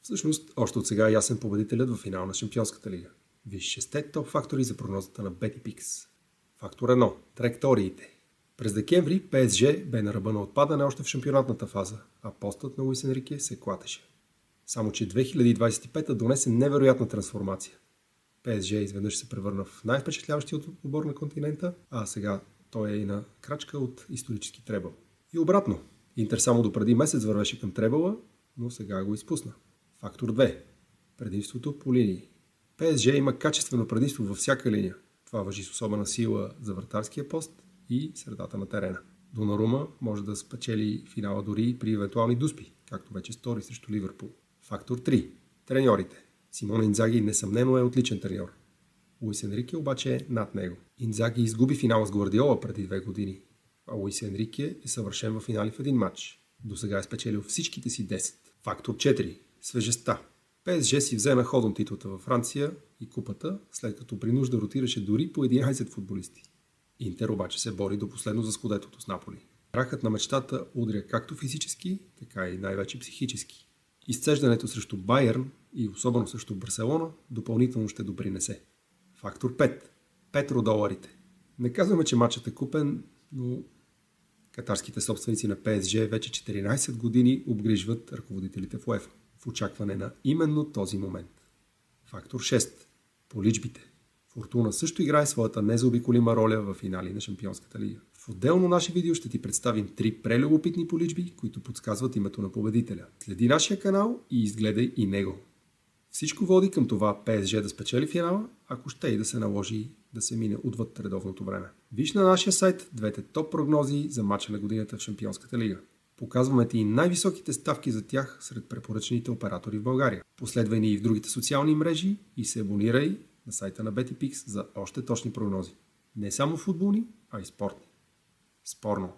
Всъщност, още от сега е ясен победителят в финал на Шампионската лига. Виж 6 топ фактори за прогнозата на BettyPix. Фактор 1. Траекториите. През декември ПСЖ бе на ръба на отпадане още в шампионатната фаза, а постът на Луис Енрике се клатеше. Само че 2025 донесе невероятна трансформация. ПСЖ изведнъж се превърна в най-впечатляващия отбор на континента, а сега той е и на крачка от исторически требъл. И обратно. Интер само допреди месец вървеше към требъла, но сега го изпусна. Фактор 2. Предимството по линии. ПСЖ има качествено предимство във всяка линия. Това важи с особена сила за вратарския пост и средата на терена. Донарума може да спечели финала дори при евентуални дуспи, както вече стори срещу Ливърпул. Фактор 3. Треньорите. Симон Инзаги несъмнено е отличен треньор. Луис Енрике обаче е над него. Инзаги изгуби финала с Гвардиола преди 2 години, а Луис Енрике е съвършен във финали в един матч. До сега е спечелил всичките си 10. Фактор 4. Свежестта. ПСЖ си взе на ходом титлата във Франция и купата, след като при нужда ротираше дори по 11 футболисти. Интер обаче се бори до последно за скудетото с Наполи. Крахът на мечтата удря както физически, така и най-вече психически. Изцеждането срещу Байерн и особено срещу Барселона допълнително ще допринесе. Фактор 5. Петродоларите. Не казваме, че матчът е купен, но катарските собственици на ПСЖ вече 14 години обгрижват ръководителите в УЕФА в очакване на именно този момент. Фактор 6. Поличбите. Фортуна също играе своята незаобиколима роля в финали на Шампионската лига. В отделно наше видео ще ти представим 3 прелюбопитни поличби, които подсказват името на победителя. Следи нашия канал и изгледай и него. Всичко води към това ПСЖ да спечели финала, ако ще и да се наложи да се мине отвъд редовното време. Виж на нашия сайт двете топ прогнози за мача на годината в Шампионската лига. Показваме ти най-високите ставки за тях сред препоръчените оператори в България. Последвай ни и в другите социални мрежи и се абонирай на сайта на BettyPix за още точни прогнози. Не само футболни, а и спортни. Спорно!